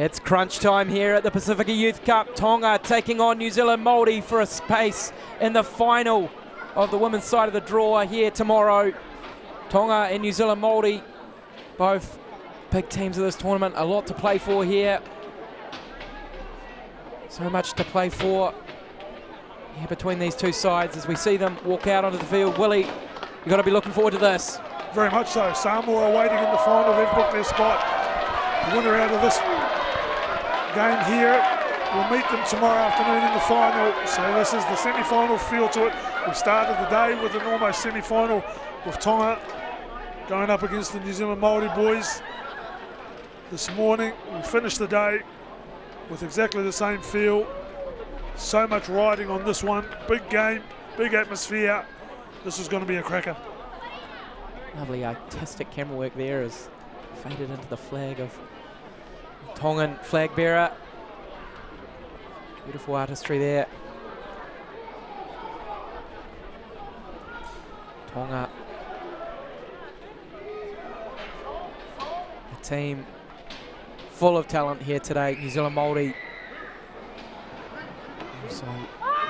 It's crunch time here at the Pasifika Youth Cup. Tonga taking on New Zealand Maori for a space in the final of the women's side of the draw here tomorrow. Tonga and New Zealand Maori, both big teams of this tournament. A lot to play for here. So much to play for here between these two sides as we see them walk out onto the field. Willie, you've got to be looking forward to this. Very much so. Samoa are waiting in the final. They've booked their spot. The winner out of this game here will meet them tomorrow afternoon in the final. So this is the semi-final feel to it. We started the day with an almost semi-final with Tonga going up against the New Zealand Maori boys. This morning we finished the day with exactly the same feel. So much riding on this one. Big game, big atmosphere. This is going to be a cracker. Lovely artistic camera work there as faded into the flag of Tongan flag bearer. Beautiful artistry there. Tonga, a team full of talent here today. New Zealand Maori also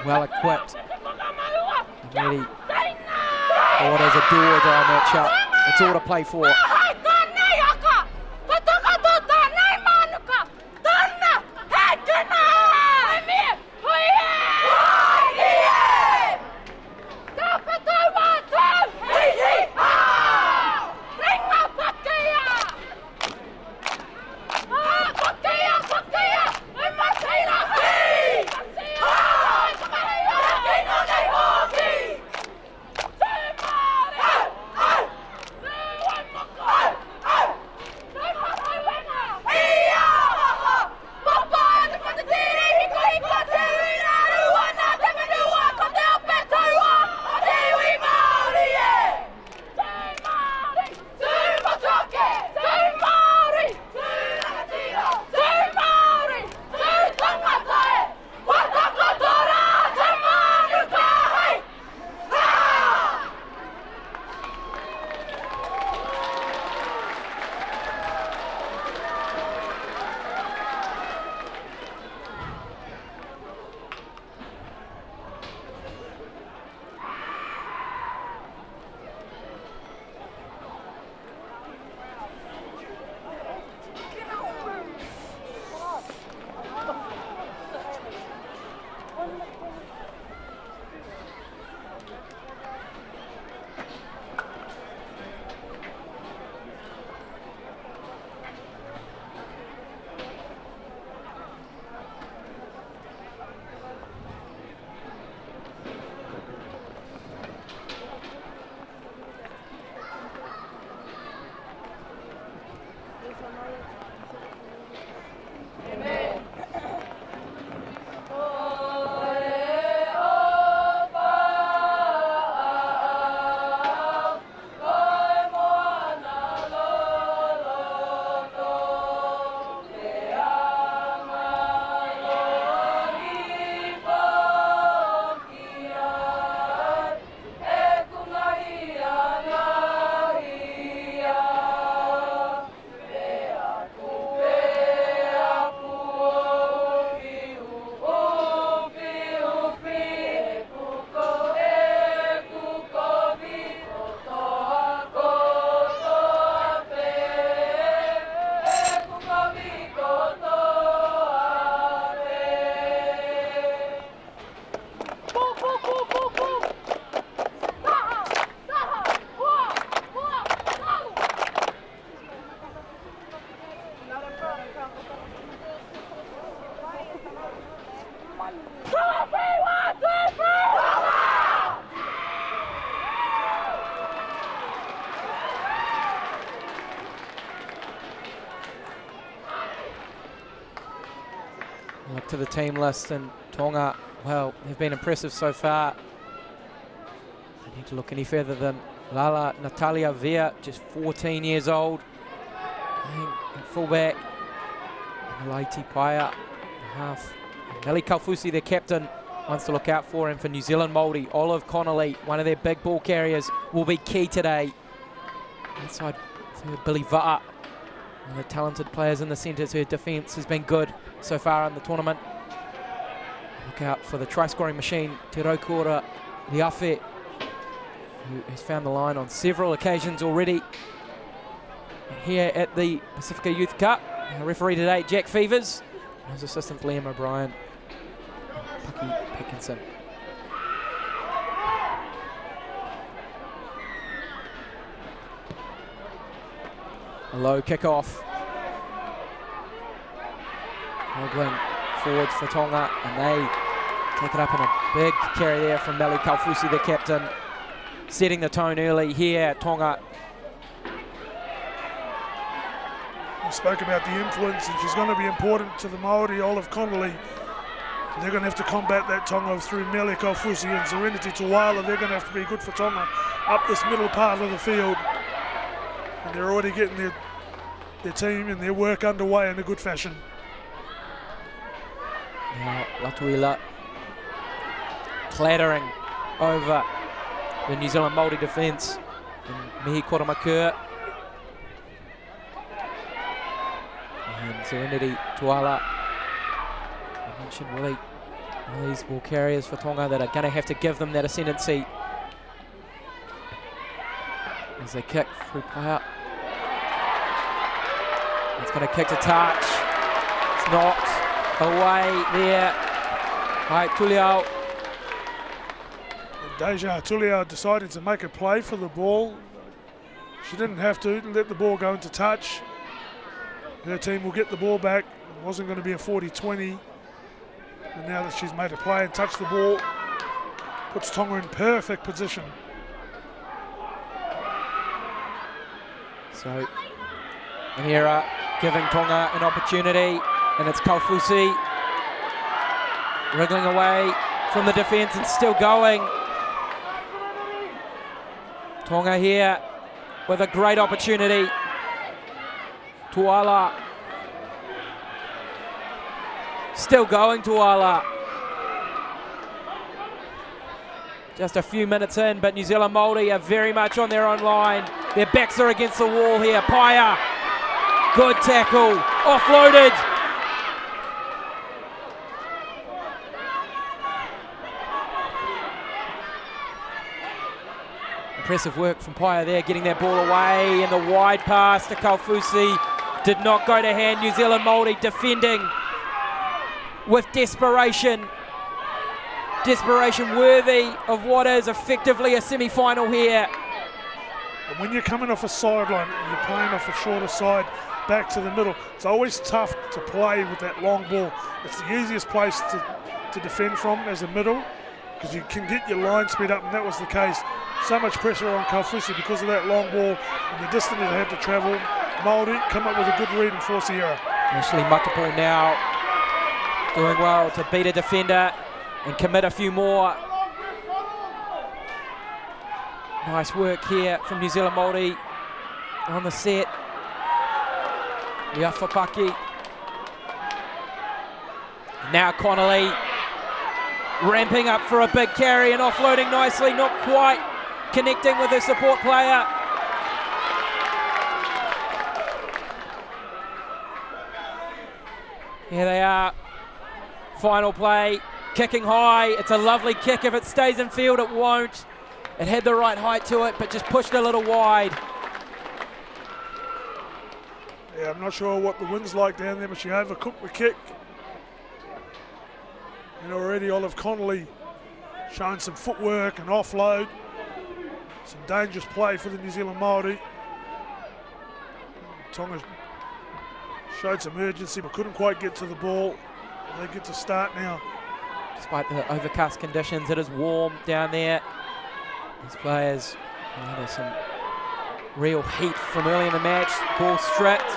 well equipped and ready for what is a do-or-die matchup. It's all to play for. Look to the team list, and Tonga, well, they've been impressive so far. I need to look any further than Lala Natalia Vea, just 14 years old, playing at fullback. Malaiti Paia, half. Nelly Kaufusi, their captain, wants to look out for him. For New Zealand Maori, Olive Connolly, one of their big ball carriers, will be key today. Inside for Billy Va'a. One of the talented players in the centres. Her defence has been good so far in the tournament. Look out for the try-scoring machine, Te Raukora Liafe, who has found the line on several occasions already here at the Pasifika Youth Cup. Our referee today, Jack Fevers. His assistant, Liam O'Brien and Pucky Pickinson. A low kick-off. Hoagland forwards for Tonga, and they take it up in a big carry there from Meli Kaufusi, the captain, setting the tone early here at Tonga. We spoke about the influence, and she's going to be important to the Maori. Olive Connolly, they're going to have to combat that Tonga through Meli Kaufusi and Serenity Tuala. They're going to have to be good for Tonga up this middle part of the field. And they're already getting their team and their work underway in a good fashion. Now Latuila clattering over the New Zealand Māori defence. And Mihi Koramakur and Serenity Tuala. I mentioned Willie. All these ball carriers for Tonga that are going to have to give them that ascendancy as they kick through play out. It's going to kick to touch. It's knocked away there by Tuliao. Deja Tuliao decided to make a play for the ball. She didn't have to let the ball go into touch. Her team will get the ball back. It wasn't going to be a 40-20. And now that she's made a play and touched the ball, puts Tonga in perfect position. So, Anira giving Tonga an opportunity, and it's Kaufusi wriggling away from the defence and still going. Tonga here with a great opportunity. Tuala. Still going, Tuala. Just a few minutes in, but New Zealand Māori are very much on their own line. Their backs are against the wall here. Paia. Good tackle. Offloaded. Impressive work from Paia there, getting that ball away, and the wide pass to Kaufusi did not go to hand. New Zealand Māori defending with desperation. Desperation worthy of what is effectively a semi-final here. And when you're coming off a sideline and you're playing off a shorter side back to the middle, it's always tough to play with that long ball. It's the easiest place to defend from as a middle, because you can get your line speed up, and that was the case. So much pressure on Kaufusi because of that long ball and the distance it had to travel. Māori come up with a good read and force the error. Ashley Matapo now doing well to beat a defender and commit a few more. Nice work here from New Zealand Māori on the set. Liafapaki. Now Connolly ramping up for a big carry and offloading nicely, not quite connecting with her support player. Here they are. Final play. Kicking high. It's a lovely kick. If it stays in field, it won't. It had the right height to it, but just pushed a little wide. Yeah, I'm not sure what the wind's like down there, but she overcooked the kick. And already Olive Connolly showing some footwork and offload. Some dangerous play for the New Zealand Māori. Tonga showed some urgency but couldn't quite get to the ball. They get to start now. Despite the overcast conditions, it is warm down there. These players, there's some real heat from early in the match. Ball stripped,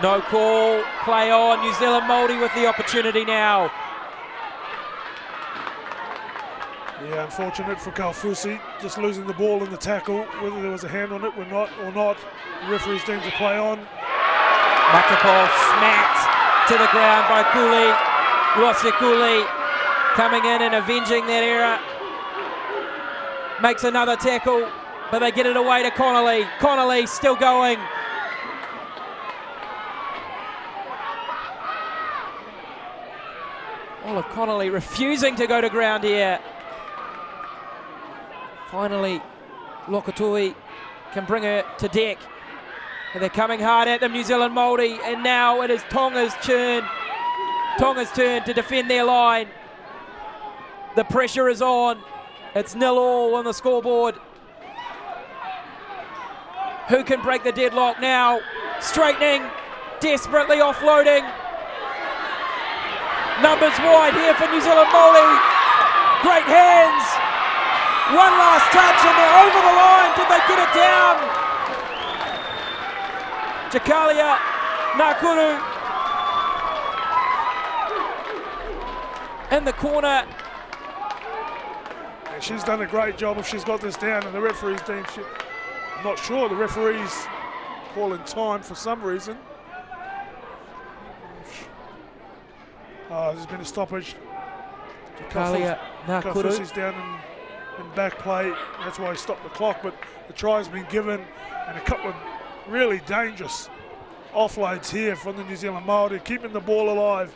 no call, play on. New Zealand Māori with the opportunity now. Yeah, unfortunate for Kaufusi, just losing the ball in the tackle. Whether there was a hand on it or not, the referee's deemed to play on. Matapo smacked to the ground by Cooley. Ruase Cooley coming in and avenging that error. Makes another tackle, but they get it away to Connolly. Connolly still going. Olive Connolly refusing to go to ground here. Finally, Lokotui can bring her to deck. But they're coming hard at them, New Zealand Māori, and now it is Tonga's turn. Tonga's turn to defend their line. The pressure is on. It's 0-0 on the scoreboard. Who can break the deadlock now? Straightening, desperately offloading. Numbers wide here for New Zealand Māori. Great hands. One last touch and they're over the line. Did they get it down? Jakalia Nakuru in the corner. Yeah, she's done a great job if she's got this down, and the referee's team, I'm not sure, the referee's calling time for some reason. There's been a stoppage. Jakalia Nakuru. She's down in back play, that's why he stopped the clock, but the try's been given, and a couple of really dangerous offloads here from the New Zealand Māori, keeping the ball alive.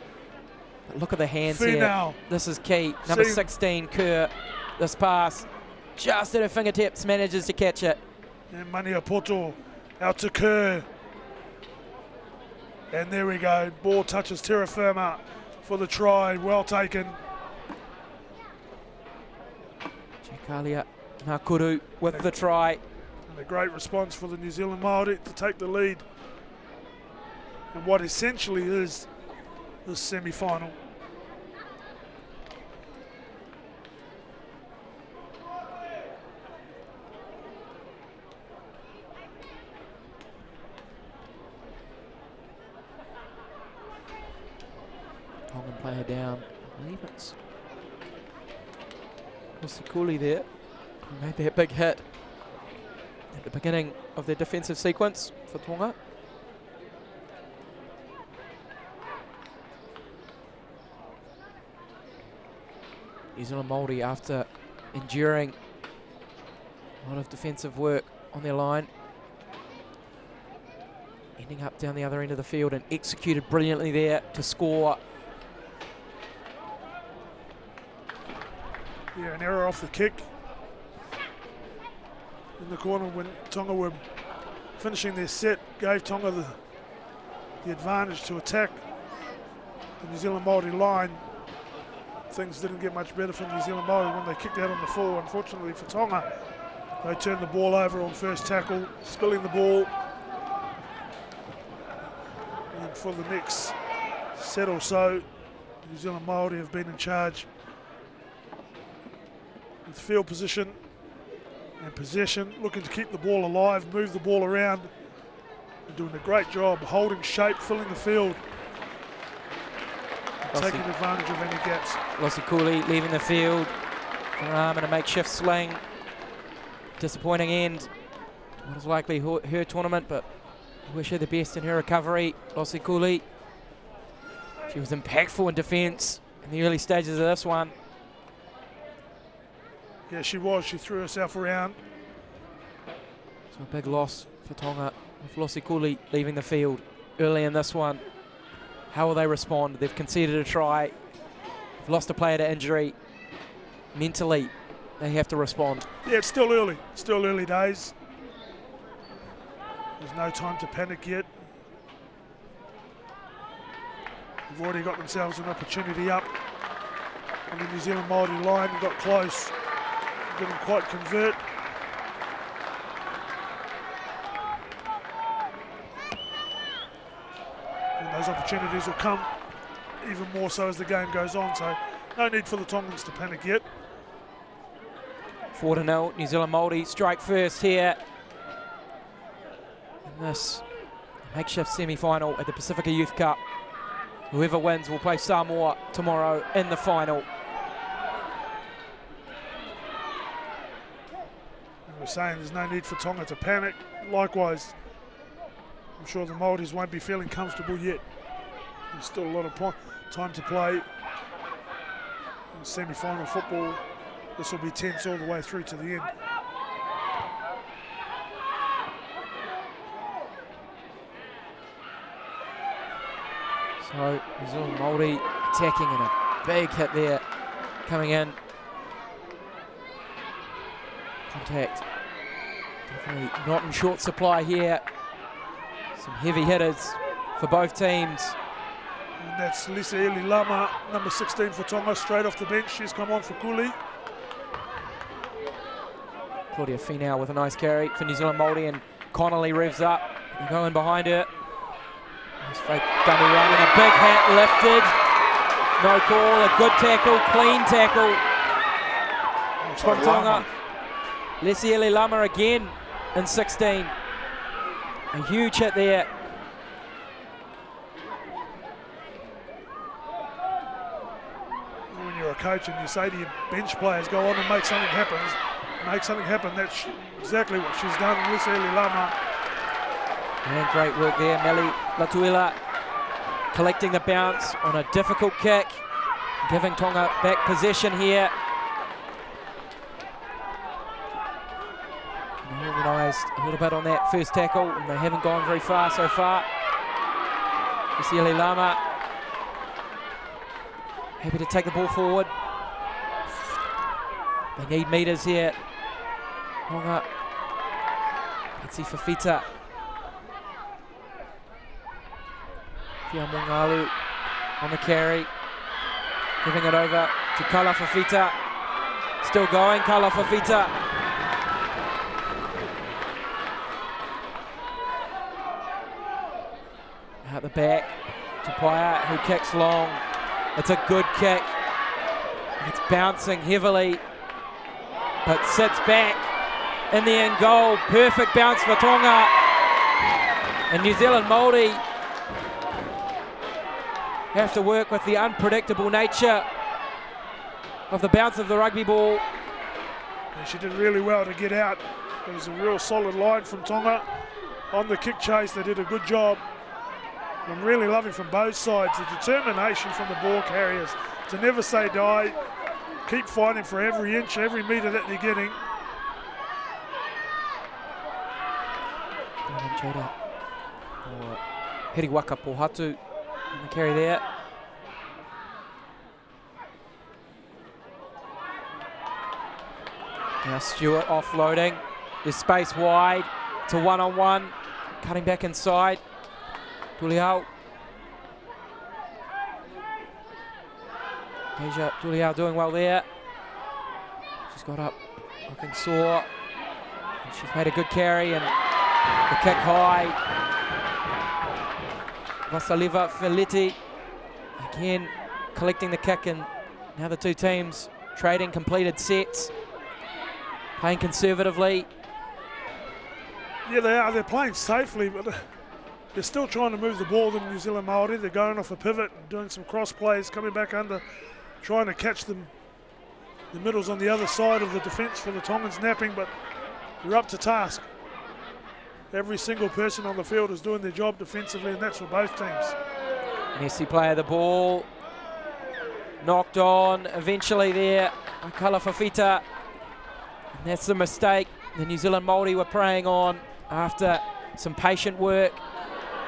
Look at the hands Finau. here. This is key. Number 16, Kerr. This pass just at her fingertips, manages to catch it. And Maniapoto out to Kerr. And there we go. Ball touches terra firma for the try. Well taken. Jakalia Nakuru with the try. And a great response for the New Zealand Māori to take the lead in what essentially is the semi-final. Tongan player down. I believe it's Sikuli there. He made that big hit at the beginning of their defensive sequence for Tonga. New Zealand Māori, after enduring a lot of defensive work on their line, ending up down the other end of the field and executed brilliantly there to score. Yeah, an error off the kick in the corner when Tonga were finishing their set, gave Tonga the advantage to attack the New Zealand Māori line. Things didn't get much better for New Zealand Māori when they kicked out on the full. Unfortunately for Tonga, they turned the ball over on first tackle, spilling the ball. And for the next set or so, New Zealand Māori have been in charge with field position and possession, looking to keep the ball alive, move the ball around, and doing a great job holding shape, filling the field, taking advantage of any gaps. Losikuli leaving the field for arm and a makeshift sling. Disappointing end. What is likely her tournament, but I wish her the best in her recovery. Losikuli, she was impactful in defence in the early stages of this one. Yeah, she was. She threw herself around. So a big loss for Tonga with Losikuli leaving the field early in this one. How will they respond? They've conceded a try. They've lost a player to injury. Mentally, they have to respond. Yeah, it's still early. Still early days. There's no time to panic yet. They've already got themselves an opportunity up on the New Zealand Māori line and got close. Didn't quite convert. And those opportunities will come even more so as the game goes on, so no need for the Tongans to panic yet. 4-0, New Zealand Māori strike first here in this makeshift semi-final at the Pasifika Youth Cup. Whoever wins will play Samoa tomorrow in the final. We're saying there's no need for Tonga to panic. Likewise, I'm sure the Māoris won't be feeling comfortable yet. There's still a lot of time to play. In semi-final football, this will be tense all the way through to the end. So New Zealand Māori attacking in a big hit there coming in. Contact. Definitely not in short supply here. Some heavy hitters for both teams. And that's Lisa Eli Lama, number 16 for Tonga, straight off the bench. She's come on for Kuli. Claudia Finau with a nice carry for New Zealand Māori, and Connolly revs up. They go in behind her. Nice fake dummy run and a big hat lifted. No call, a good tackle, clean tackle from Tonga. Lesiele Lama again in 16. A huge hit there. When you're a coach and you say to your bench players, go on and make something happen, that's exactly what she's done. Lesiele Lama. And great work there, Meli Latuila collecting the bounce on a difficult kick, giving Tonga back possession here. Organised a little bit on that first tackle, and they haven't gone very far so far. Lesiele Lama happy to take the ball forward. They need meters here. Tonga. Let's see Fafita. Fiamungalu on the carry, giving it over to Kala Fafita. Still going, Kala Fafita. Out the back to Paya, who kicks long. It's a good kick. It's bouncing heavily, but sits back in the end goal. Perfect bounce for Tonga. And New Zealand Māori have to work with the unpredictable nature of the bounce of the rugby ball. And she did really well to get out. It was a real solid line from Tonga. On the kick chase, they did a good job. I'm really loving from both sides the determination from the ball carriers to never say die, keep fighting for every inch, every metre that they're getting. Hiriwaka Pohatu on the carry there. Now Stewart offloading. There's space wide. It's a one-on-one. Cutting back inside. Tuliao. Deja Tuliao doing well there. She's got up looking sore. And she's made a good carry and the kick high. Vasaliva Felitti again collecting the kick, and now the two teams trading completed sets, playing conservatively. Yeah, they are. They're playing safely, but they're still trying to move the ball to New Zealand Māori. They're going off a pivot and doing some cross plays, coming back under, trying to catch them. The middle's on the other side of the defence for the Tongans napping, but they're up to task. Every single person on the field is doing their job defensively, and that's for both teams. Messy play of the ball. Knocked on eventually there by Kala Fafita. And that's the mistake the New Zealand Māori were preying on after some patient work.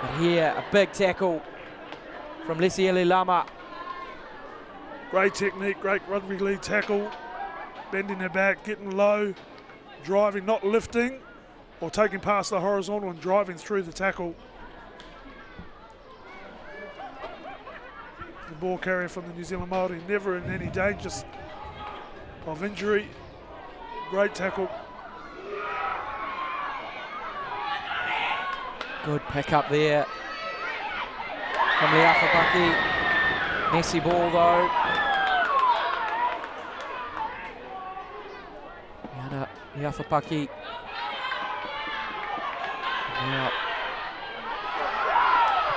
But here, a big tackle from Lesiele Lama. Great technique, great rugby league tackle. Bending her back, getting low, driving, not lifting, or taking past the horizontal and driving through the tackle. The ball carrier from the New Zealand Māori, never in any danger of injury. Great tackle. Good pick up there from Leafapaki. Messy ball though. Leafapaki. Now,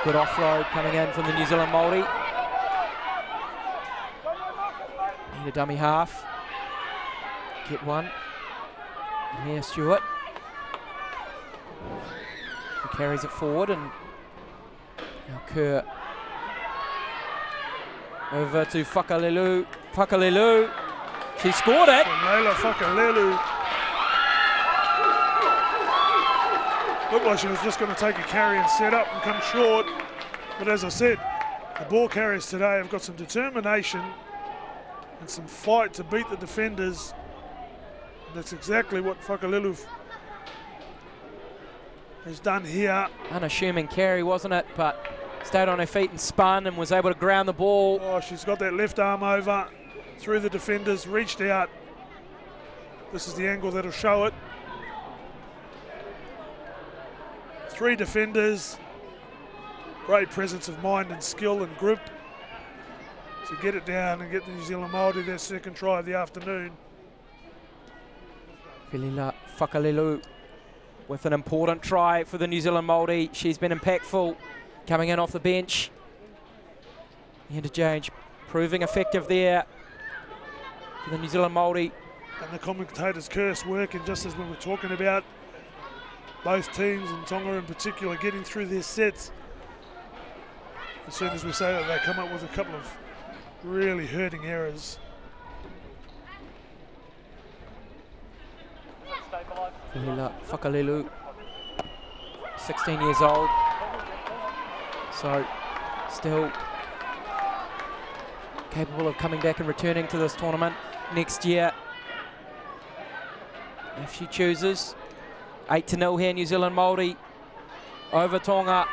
good offload coming in from the New Zealand Māori. Need a dummy half. Get one. Mia Stewart. Who carries it forward, and now Kerr over to Whakalelu. Whakalelu. She scored it. Leila Whakalelu. Looked like she was just going to take a carry and set up and come short. But as I said, the ball carriers today have got some determination and some fight to beat the defenders. And that's exactly what Whakalelu has done here. Unassuming carry, wasn't it? But stayed on her feet and spun and was able to ground the ball. Oh, she's got that left arm over through the defenders, reached out. This is the angle that'll show it. 3 defenders. Great presence of mind and skill and grip to get it down and get the New Zealand Māori their second try of the afternoon. Felila Whakalelu with an important try for the New Zealand Māori. She's been impactful coming in off the bench. The interchange proving effective there for the New Zealand Māori. And the commentator's curse working, just as we were talking about. Both teams, and Tonga in particular, getting through their sets. As soon as we say that, they come up with a couple of really hurting errors. Felila Whakalelu, 16 years old. So still capable of coming back and returning to this tournament next year if she chooses. 8-0 here, New Zealand Māori over Tonga.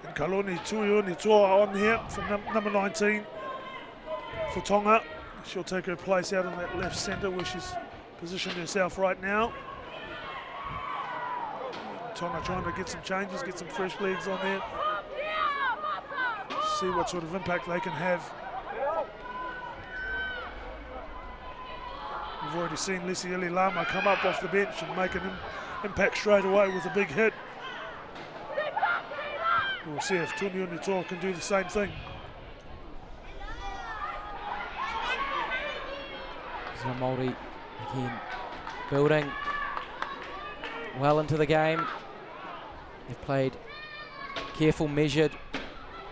And Kaloni Tuioni Toa on here from number 19 for Tonga. She'll take her place out on that left centre where she's positioned herself right now. Tonga trying to get some changes, get some fresh legs on there. See what sort of impact they can have. We've already seen Lesieli Lama come up off the bench and make an impact straight away with a big hit. We'll see if Tuniuni Toa can do the same thing. New Māori again building well into the game. They've played careful, measured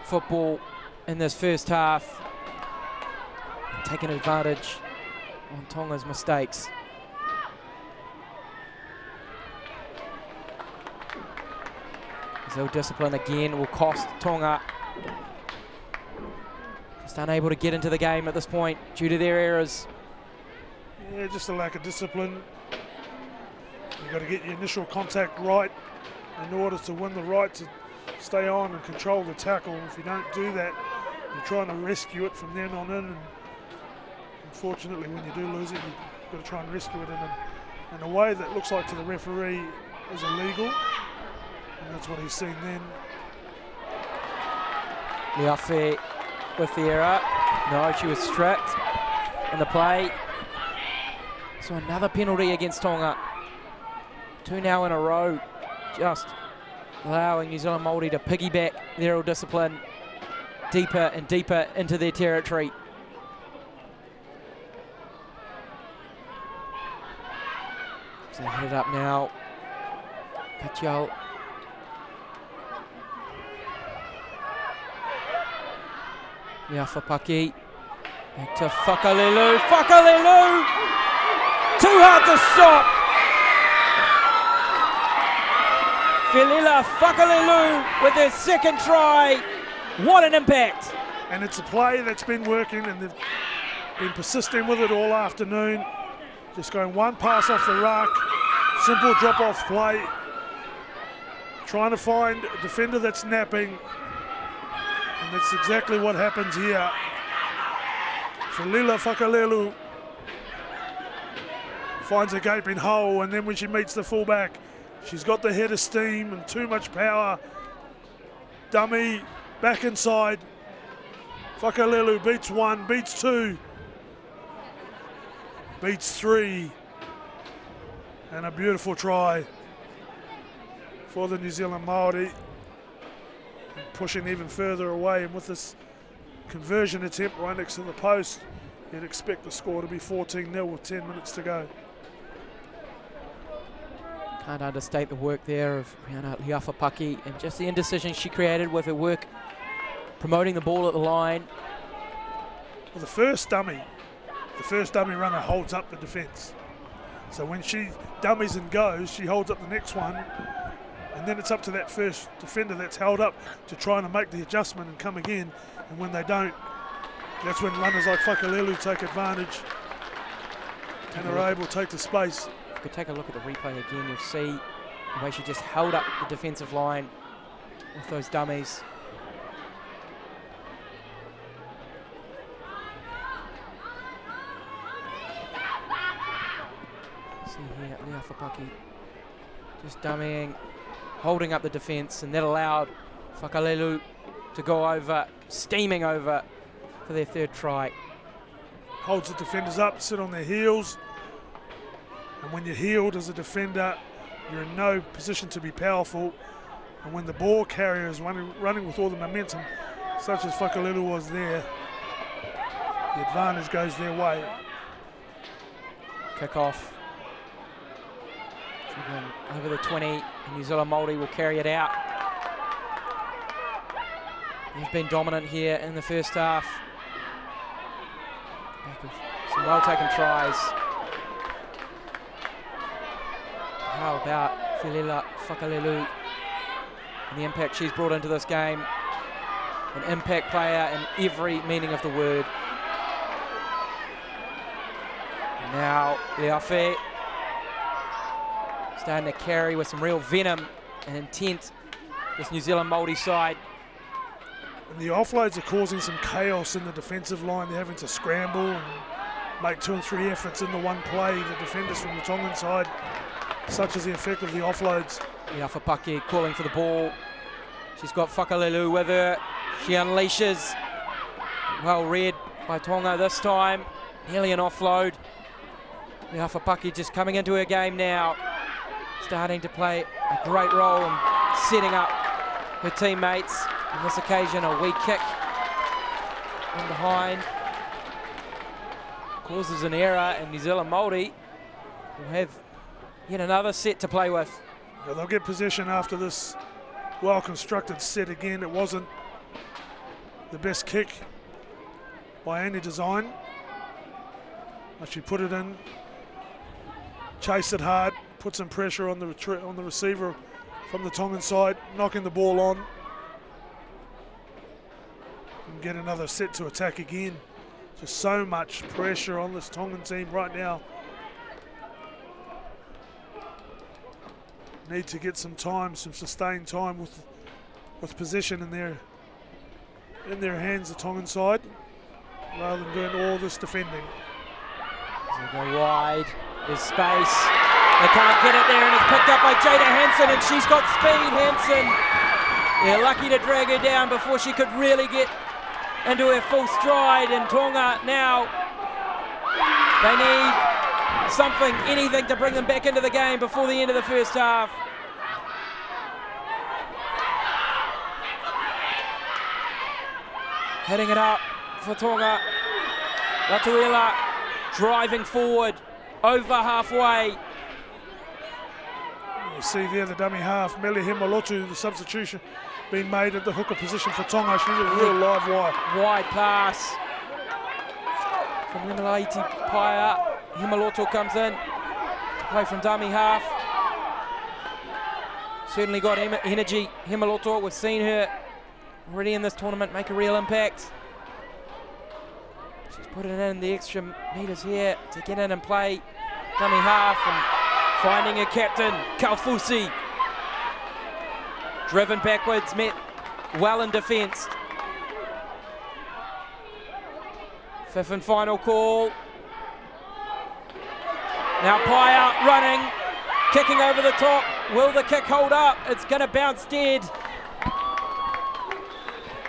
football in this first half and taken advantage on Tonga's mistakes. Ill-discipline again will cost Tonga. Just unable to get into the game at this point due to their errors. Yeah, just a lack of discipline. You've got to get your initial contact right in order to win the right to stay on and control the tackle. If you don't do that, you're trying to rescue it from then on in. And unfortunately, when you do lose it, you've got to try and rescue it in a way that looks like to the referee is illegal. And that's what he's seen then. Liafe with the error. No, she was stripped in the play. So another penalty against Tonga. 2 now in a row. Just allowing New Zealand Māori to piggyback their ill-discipline deeper and deeper into their territory. So they hit it up now. Kachal. Miafapaki. Back to Whakalelu. Whakalelu! Too hard to stop. Felila Whakalelu with their second try. What an impact. And it's a play that's been working, and they've been persisting with it all afternoon. Just going one pass off the ruck, simple drop-off play. Trying to find a defender that's napping. And that's exactly what happens here. Felila Whakalelu finds a gaping hole, and then when she meets the fullback, she's got the head of steam and too much power. Dummy, back inside. Whakalelu beats 1, beats 2, beats 3. And a beautiful try for the New Zealand Māori. Pushing even further away, and with this conversion attempt right next to the post, you'd expect the score to be 14-0 with 10 minutes to go. Can't understate the work there of Rihanna Liafapaki and just the indecision she created with her work promoting the ball at the line. Well, the first dummy runner holds up the defence. So when she dummies and goes, she holds up the next one, And then it's up to that first defender that's held up to try and make the adjustment and come again. And when they don't, that's when runners like Whakalelu take advantage and are able to take the space. If you could take a look at the replay again, you'll see the way she just held up the defensive line with those dummies. See here, Leafapaki just dummying, holding up the defence, and that allowed Whakalelu to go over, steaming over for their third try. Holds the defenders up, sit on their heels. And when you're heeled as a defender, you're in no position to be powerful. And when the ball carrier is running with all the momentum, such as Whakalelu was there, the advantage goes their way. Kick off. Over the 20, and New Zealand Maori will carry it out. They've been dominant here in the first half. Back of some well-taken tries. How about Filela Whakalelu and the impact she's brought into this game? An impact player in every meaning of the word. And now Leafe starting to carry with some real venom and intent this New Zealand Māori side. And the offloads are causing some chaos in the defensive line. They're having to scramble and make 2 and 3 efforts in the one play, the defenders from the Tongan side, such as the effect of the offloads. Leafapaki calling for the ball. She's got Whakalelu with her. She unleashes. Well read by Tonga this time. Nearly an offload. Leafapaki just coming into her game now. Starting to play a great role in setting up her teammates. On this occasion, a wee kick from behind causes an error, and New Zealand Māori will have yet another set to play with. Yeah, they'll get possession after this well-constructed set again. It wasn't the best kick by any design, but she put it in, chased it hard, put some pressure on the receiver from the Tongan side, knocking the ball on, and get another set to attack again. Just so much pressure on this Tongan team right now. Need to get some time, some sustained time with possession in their hands, the Tongan side, rather than doing all this defending. As they go wide, there's space. They can't get it there, and it's picked up by Jada Hansen, and she's got speed, Hansen. They're lucky to drag her down before she could really get into her full stride, and Tonga now, they need something, anything to bring them back into the game before the end of the first half. Heading it up for Tonga. Latuela driving forward over halfway. You see there the dummy half, Meli Himalotu, the substitution being made at the hooker position for Tonga. She's a real live wire. Wide pass from Limalaiti Paia. Himalotu comes in to play from dummy half. Certainly got energy, Himalotu. We've seen her already in this tournament make a real impact. She's putting in the extra metres here to get in and play dummy half, and finding her captain, Kaufusi. Driven backwards, met well in defence. Fifth and final call. Now Paia running, kicking over the top. Will the kick hold up? It's going to bounce dead.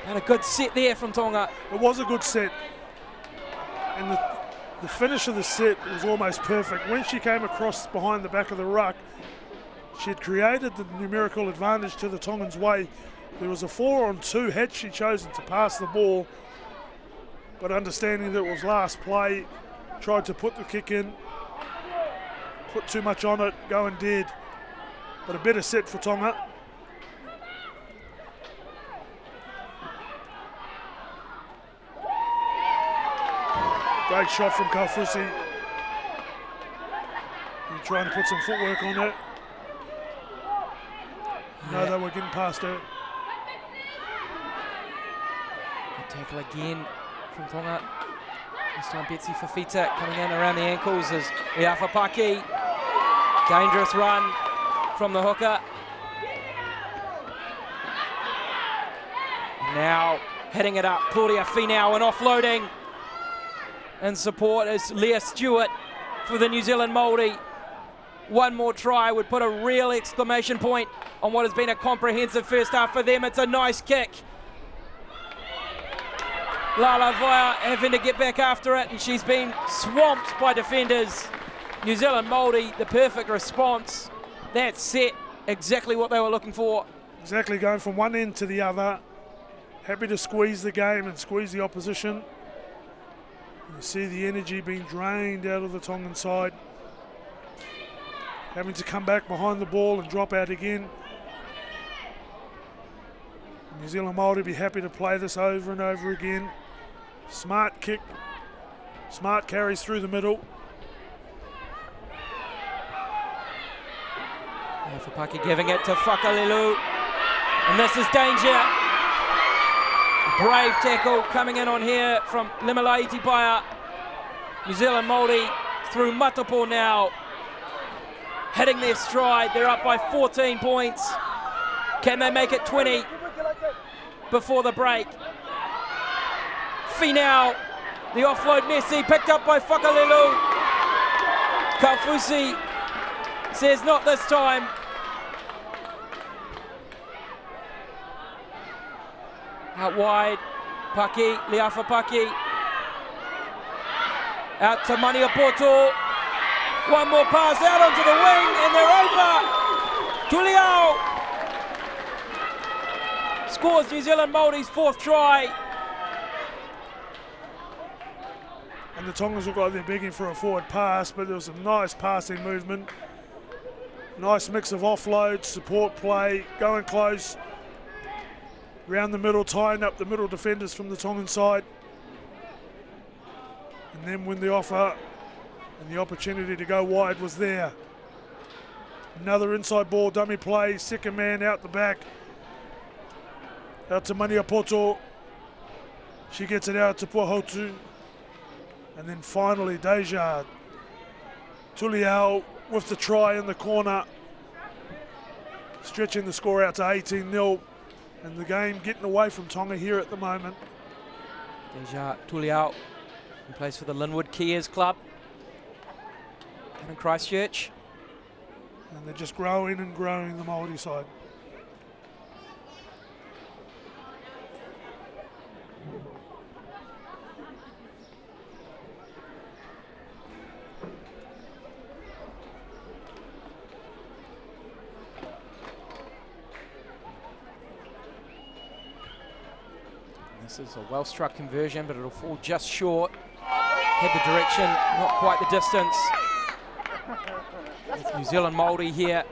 And a good set there from Tonga. It was a good set. And the finish of the set was almost perfect. When she came across behind the back of the ruck, she had created the numerical advantage to the Tongans' way. There was a 4-on-2 had she chosen to pass the ball, but understanding that it was last play, tried to put the kick in, put too much on it, going dead. But a better set for Tonga. Great shot from Kaufusi. He's trying to put some footwork on it. know they were getting past her. Good tackle again from Tonga. This time Betsy Fafita coming in around the ankles as Iafapaki. Dangerous run from the hooker. And now hitting it up, Claudia Finau, and offloading. And support is Leah Stewart for the New Zealand Māori. One more try would put a real exclamation point on what has been a comprehensive first half for them. It's a nice kick. Lala Vaya having to get back after it, and she's been swamped by defenders. New Zealand Māori, the perfect response. That set exactly what they were looking for. Exactly, going from one end to the other. Happy to squeeze the game and squeeze the opposition. You see the energy being drained out of the Tongan side. Having to come back behind the ball and drop out again. New Zealand Māori be happy to play this over and over again. Smart kick. Smart carries through the middle. Fapaki giving it to Whakalelu. And this is danger. Brave tackle coming in on here from Limalai Tipaya. New Zealand Māori through Matapo now. Hitting their stride. They're up by 14 points. Can they make it 20 before the break? Finau, the offload Nessie, picked up by Whakalelu. Kaufusi says not this time. Out wide, Paki, Liafapaki. Out to Maniapoto. One more pass out onto the wing, and they're over. Tuliao scores New Zealand Māori's fourth try. And the Tongans look like they're begging for a forward pass, but there was some nice passing movement. Nice mix of offload, support play, going close. Around the middle, tying up the middle defenders from the Tongan side. And then when the offer and the opportunity to go wide was there. Another inside ball, dummy play, second man out the back. Out to Maniapoto. She gets it out to Puahotu. And then finally, Deja Tuliao with the try in the corner. Stretching the score out to 18-0. And the game getting away from Tonga here at the moment. Deja Tuliao, who plays for the Linwood Kiers Club in Christchurch. And they're just growing and growing, the Māori side. This is a well-struck conversion, but it'll fall just short. Had the direction, not quite the distance. It's New Zealand Māori here.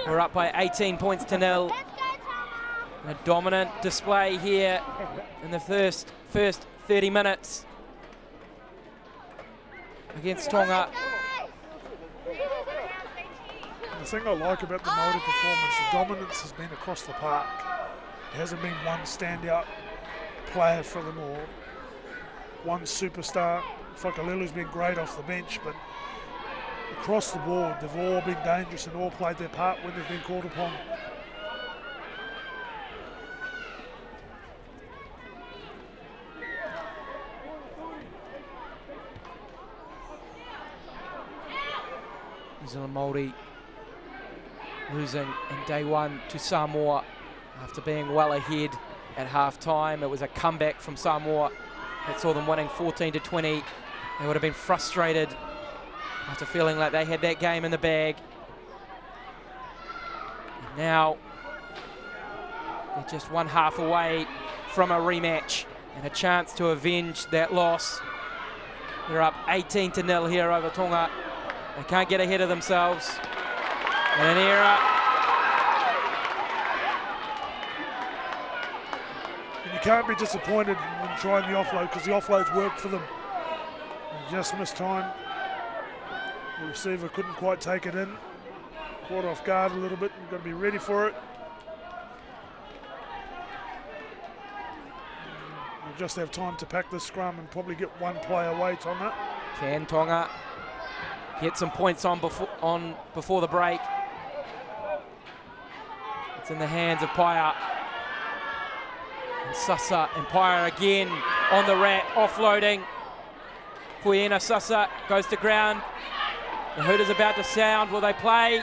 We're up by 18 points to 0. A dominant display here in the first 30 minutes against Tonga. The thing I like about the Māori performance, the dominance has been across the park. There hasn't been one standout player for them all. One superstar. Whakalelu's been great off the bench, but across the board, they've all been dangerous and all played their part when they've been called upon. New Zealand Māori losing in day one to Samoa after being well ahead at half-time. It was a comeback from Samoa that saw them winning 14-20. They would have been frustrated after feeling like they had that game in the bag. And now they're just one half away from a rematch and a chance to avenge that loss. They're up 18-0 here over Tonga. They can't get ahead of themselves. And an error. And you can't be disappointed when trying the offload because the offloads worked for them. And just missed time. The receiver couldn't quite take it in. Caught off guard a little bit. You've got to be ready for it. just have time to pack the scrum and probably get one play away, Tonga. Can Tonga get some points on before the break? It's in the hands of Paia. And Sasa and Paia again on the wrap, offloading. Kuiena Sasa goes to ground. The hoot is about to sound. Will they play?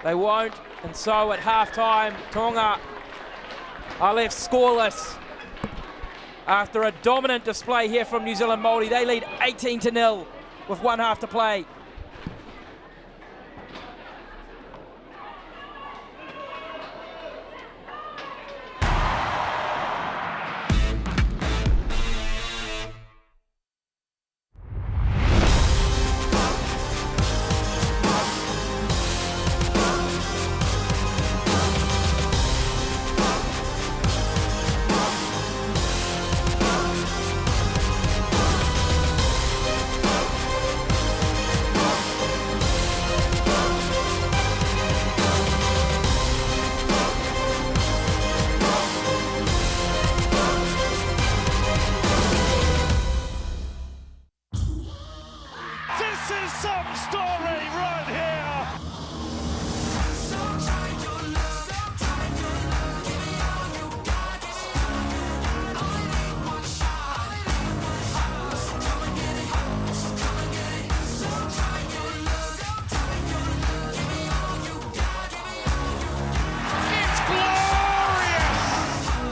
They won't. And so at halftime, Tonga are left scoreless. After a dominant display here from New Zealand Māori, they lead 18-0 with 1 half to play.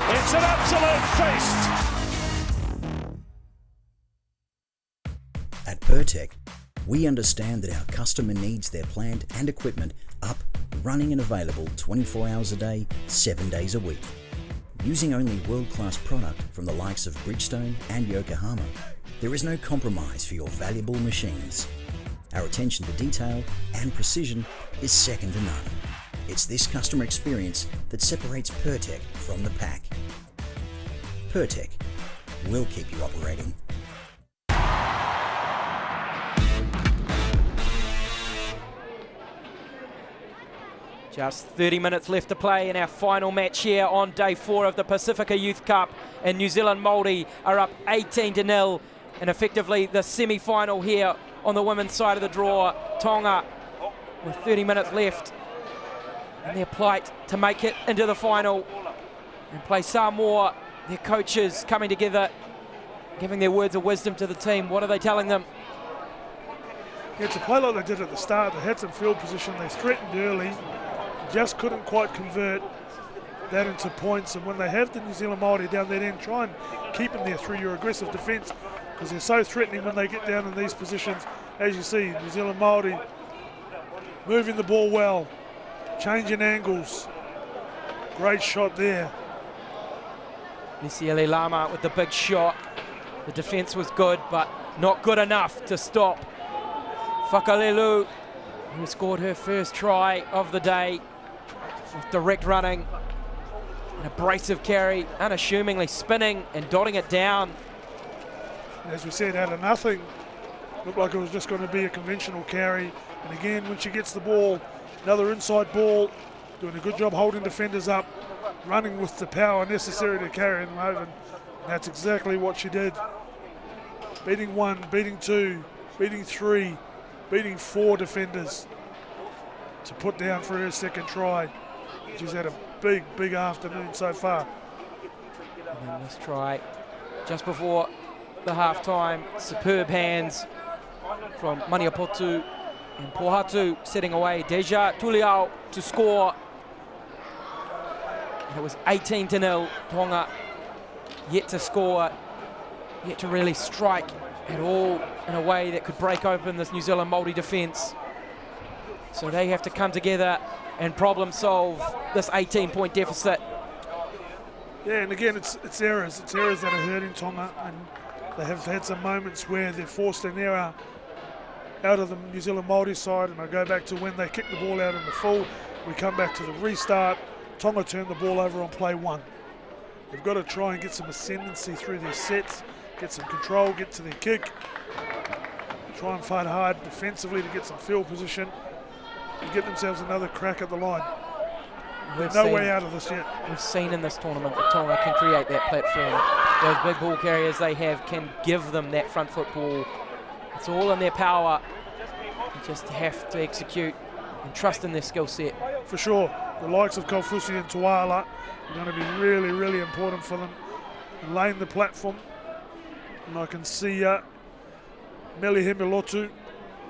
It's an absolute feast. At Pertec, we understand that our customer needs their plant and equipment up, running and available 24 hours a day, 7 days a week. Using only world-class product from the likes of Bridgestone and Yokohama, there is no compromise for your valuable machines. Our attention to detail and precision is second to none. It's this customer experience that separates Pertec from the pack. Pertec will keep you operating. Just 30 minutes left to play in our final match here on day 4 of the Pasifika Youth Cup, and New Zealand Māori are up 18-0 and effectively the semi-final here on the women's side of the draw. Tonga with 30 minutes left and their plight to make it into the final and play Samoa. Their coaches coming together, giving their words of wisdom to the team. What are they telling them? Yeah, to play like they did at the start, they had some field position, they threatened early, just couldn't quite convert that into points. And when they have the New Zealand Māori down that end, try and keep them there through your aggressive defence, because they're so threatening when they get down in these positions. As you see, New Zealand Māori moving the ball well, changing angles. Great shot there. Lisiele Lama with the big shot. The defence was good, but not good enough to stop Whakalelu, who scored her first try of the day with direct running, an abrasive carry, unassumingly spinning and dotting it down. And as we said, out of nothing, looked like it was just going to be a conventional carry. And again, when she gets the ball, another inside ball, doing a good job holding defenders up, running with the power necessary to carry them over. And that's exactly what she did. Beating 1, beating 2, beating 3, beating 4 defenders to put down for her second try. She's had a big afternoon so far. And then this try just before the half-time, superb hands from Maniapotu and Pohatu setting away Deja Tuliao to score. And it was 18-0. Tonga yet to score, yet to really strike at all in a way that could break open this New Zealand Māori defence. So they have to come together and problem solve this 18-point deficit. Yeah, and again, it's errors. It's errors that are hurting Tonga, and they have had some moments where they've forced an error out of the New Zealand Māori side, and I go back to when they kicked the ball out in the full. We come back to the restart. Tonga turned the ball over on play 1. They've got to try and get some ascendancy through their sets, get some control, get to their kick, try and fight hard defensively to get some field position and get themselves another crack at the line. There's no way out of this yet. We've seen in this tournament that Tonga can create that platform those big ball carriers they have can give them that front foot ball. It's all in their power. You just have to execute and trust in their skill set. For sure, the likes of Kaufusi and Tuala are going to be really, really important for them in laying the platform. And I can see Meli Hemilotu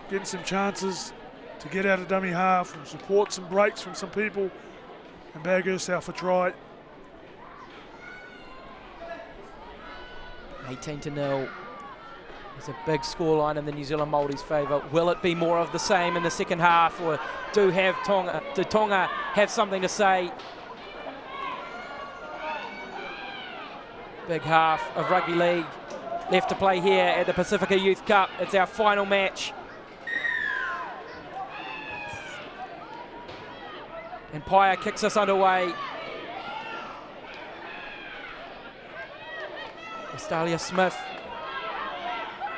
getting some chances to get out of dummy half and support some breaks from some people and bag herself a try. 18-0. It's a big scoreline in the New Zealand Māori's favour. Will it be more of the same in the second half, or do Tonga have something to say? Big half of rugby league left to play here at the Pasifika Youth Cup. It's our final match. And Paya kicks us underway. Stalia Smith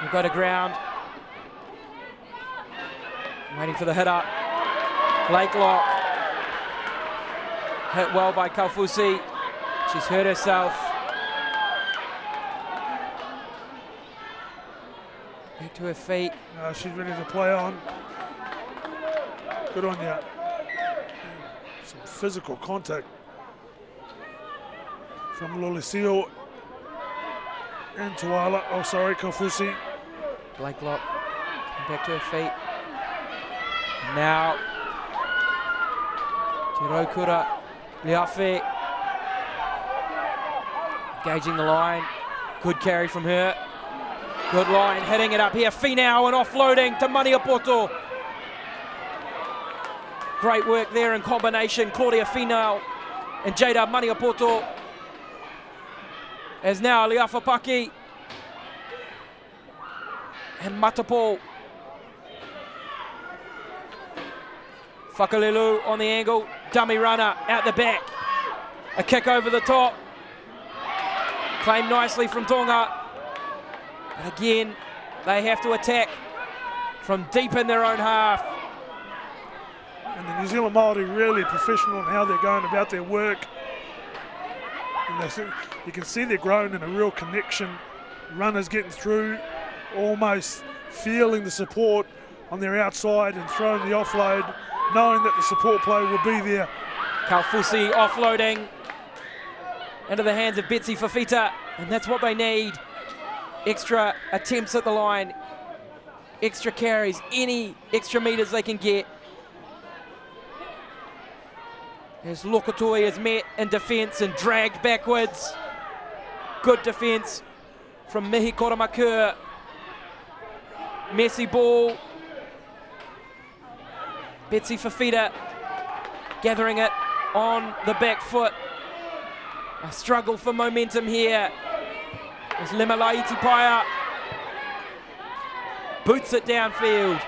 will go to ground. Waiting for the hit up. Blakelock. Hit well by Kaufusi. She's hurt herself. Back to her feet. She's ready to play on. Good on you. Some physical contact from Lolisio and Tuala. Oh, sorry, Kaufusi. Blakelock came back to her feet. Now, Te Raukura, Liafe, engaging the line. Good carry from her. Good line, hitting it up here. Finau and offloading to Maniapoto. Great work there in combination. Claudia Finau and Jada Maniapoto. As now Liafapaki and Matapo. Whakalelu on the angle, dummy runner out the back. A kick over the top. Claimed nicely from Tonga. But again, they have to attack from deep in their own half. And the New Zealand Māori really professional in how they're going about their work. And you can see they're growing in a real connection. Runners getting through, almost feeling the support on their outside and throwing the offload, knowing that the support play will be there. Kaufusi offloading into the hands of Betsy Fafita, and that's what they need. Extra attempts at the line, extra carries, any extra metres they can get. As Lokotoi is met in defence and dragged backwards. Good defence from Mihi Koramakur. Messy ball. Betsy Fafita gathering it on the back foot. A struggle for momentum here. As Lemalaiti Paya boots it downfield.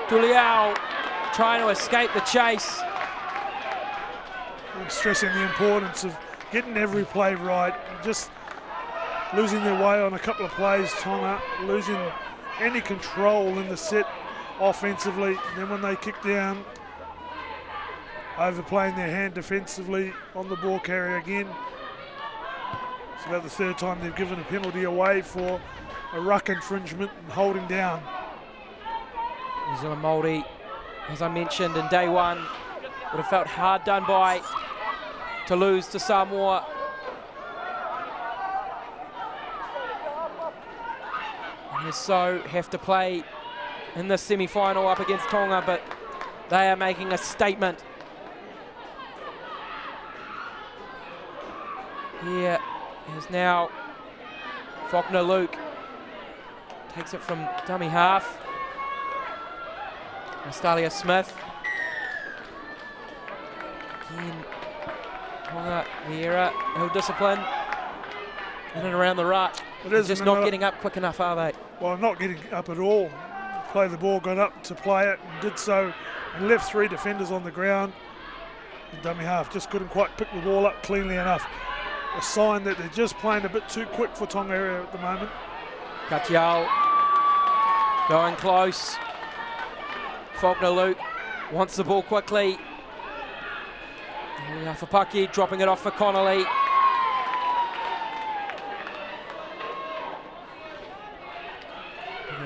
Tuliao trying to escape the chase. Stressing the importance of getting every play right. Just losing their way on a couple of plays, Tonga, losing any control in the set offensively. And then when they kick down, overplaying their hand defensively on the ball carrier again. It's about the third time they've given a penalty away for a ruck infringement and holding down. New Zealand Māori, as I mentioned in day one, would have felt hard done by to lose to Samoa. And so have to play in the semi-final up against Tonga, but they are making a statement. Here is now Faulkner Luke. Takes it from dummy half. Stalia Smith. Again, Tonga, Vieira, no discipline. In and around the ruck. Just not getting up quick enough, are they? Well, not getting up at all. Play the ball, got up to play it and did so, and left three defenders on the ground. And dummy half just couldn't quite pick the ball up cleanly enough. A sign that they're just playing a bit too quick for Tonga area at the moment. Katiao going close. Faulkner Luke wants the ball quickly. Fapaki dropping it off for Connolly.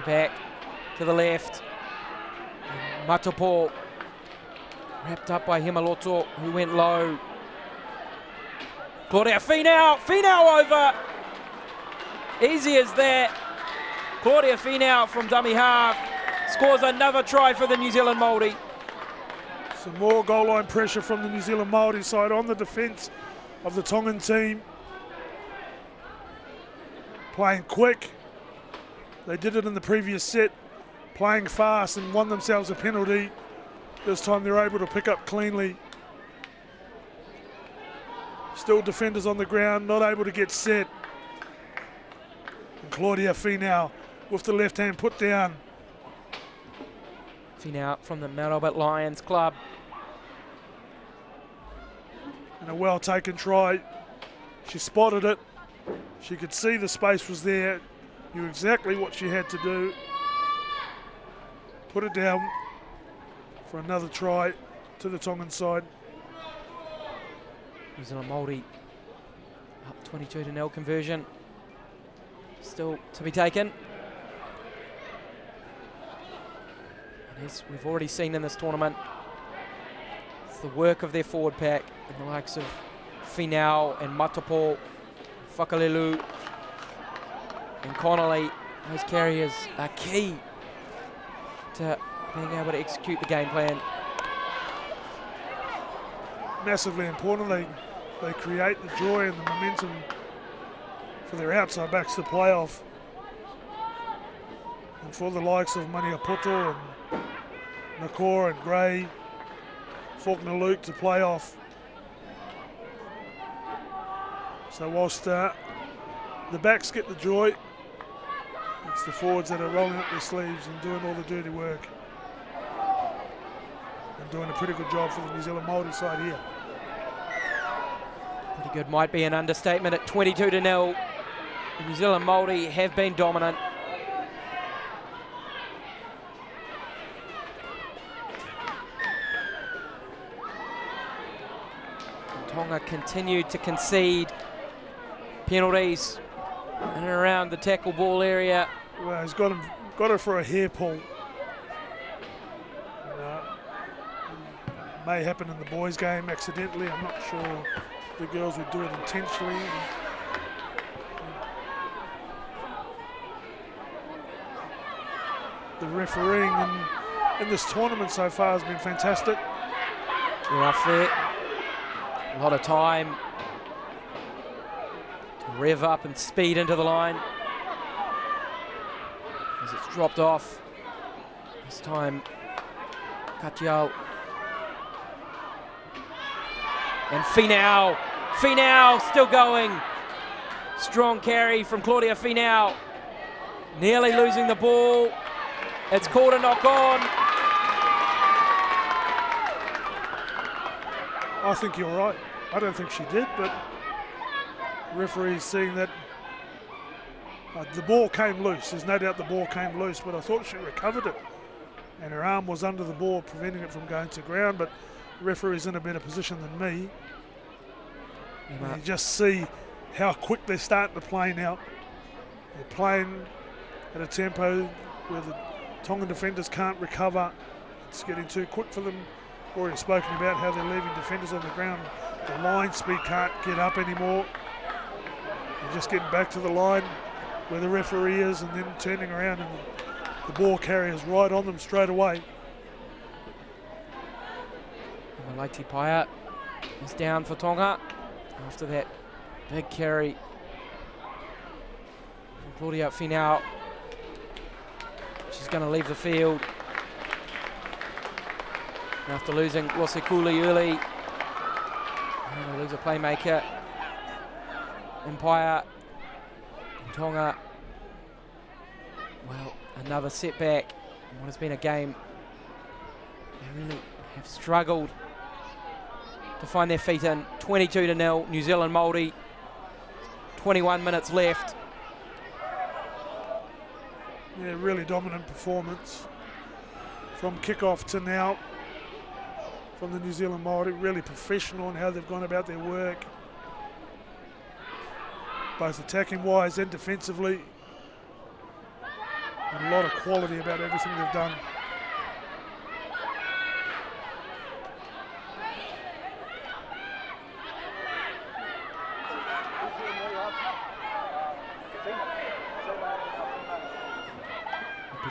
back to the left. And Matapo wrapped up by Himaloto, who went low. Claudia Finau over. Easy as that. Claudia Finau from dummy half scores another try for the New Zealand Māori. Some more goal line pressure from the New Zealand Māori side on the defence of the Tongan team. Playing quick. They did it in the previous set, playing fast and won themselves a penalty. This time they're able to pick up cleanly. Still defenders on the ground, not able to get set. And Claudia Finau with the left hand put down. Finau from the Mount Albert Lions club. And a well taken try. She spotted it. She could see the space was there. Knew exactly what she had to do. Put it down for another try to the Tongan side. New Zealand Māori up 22-0 conversion. Still to be taken. And as we've already seen in this tournament, it's the work of their forward pack and the likes of Finau and Matapo, Whakalelu and Connolly. Those carriers are key to being able to execute the game plan. Massively important. They create the joy and the momentum for their outside backs to play off. And for the likes of Maniapoto and Nakor and Gray, Faulkner Luke to play off. So whilst the backs get the joy, it's the forwards that are rolling up their sleeves and doing all the dirty work. And doing a pretty good job for the New Zealand Māori side here. Pretty good might be an understatement at 22-0. The New Zealand Māori have been dominant. And Tonga continued to concede penalties in and around the tackle ball area. Well, he's got her for a hair pull. May happen in the boys' game accidentally. I'm not sure the girls would do it intentionally. The refereeing in this tournament so far has been fantastic. Rough there. A lot of time to rev up and speed into the line as it's dropped off. This time, Katiao. And Finau still going. Strong carry from Claudia Finau. Nearly losing the ball. It's called a knock on. I think you're right. I don't think she did, but the referee's seeing that the ball came loose. There's no doubt the ball came loose, but I thought she recovered it. And her arm was under the ball, preventing it from going to ground, but the referee's in a better position than me. And you just see how quick they're starting to play now. They're playing at a tempo where the Tongan defenders can't recover. It's getting too quick for them. Already spoken about how they're leaving defenders on the ground. The line speed can't get up anymore. They're just getting back to the line where the referee is and then turning around and the ball carrier's right on them straight away. Malaiti Paia is down for Tonga after that big carry from Claudia Finau. She's going to leave the field after losing Rosekuli early. And they lose a playmaker in Paia. And Tonga, well, another setback in what has been a game they really have struggled to find their feet in. 22-0, New Zealand Māori, 21 minutes left. Yeah, really dominant performance from kickoff to now from the New Zealand Māori. Really professional in how they've gone about their work, both attacking wise and defensively. And a lot of quality about everything they've done.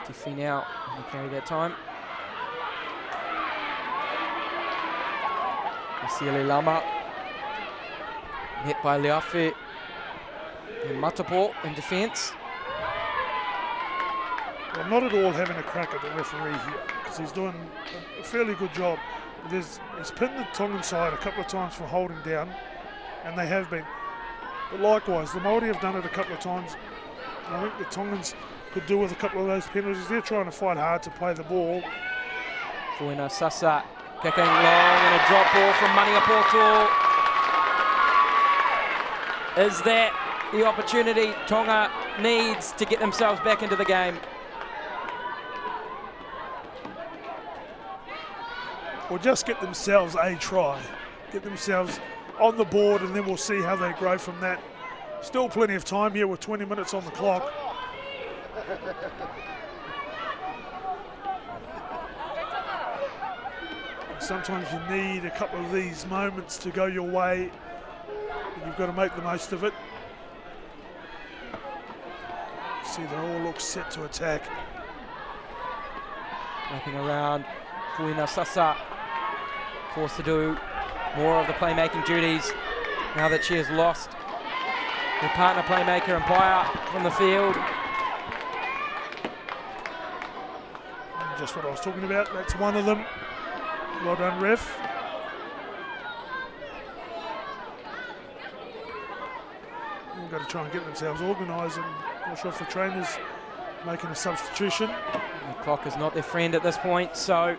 Petit now will carry that time. Isiele Lama hit by Leafe and Matapo in defence. Well, not at all having a crack at the referee here, because he's doing a fairly good job. He's pinned the Tongan side a couple of times for holding down, and they have been. But likewise, the Māori have done it a couple of times. And I think the Tongans could do with a couple of those penalties. They're trying to fight hard to play the ball. Fuina Sasa kicking long and a drop ball from Maniapoto. Is that the opportunity Tonga needs to get themselves back into the game? Or just get themselves a try. Get themselves on the board, and then we'll see how they grow from that. Still plenty of time here with 20 minutes on the clock. Sometimes you need a couple of these moments to go your way, and you've got to make the most of it. See, they all look set to attack. Wrapping around, Fuina Sasa forced to do more of the playmaking duties now that she has lost her partner playmaker and Paya from the field. Just what I was talking about, that's one of them. Well done, ref. They've got to try and get themselves organised, and not sure if the trainer's making a substitution. The clock is not their friend at this point, so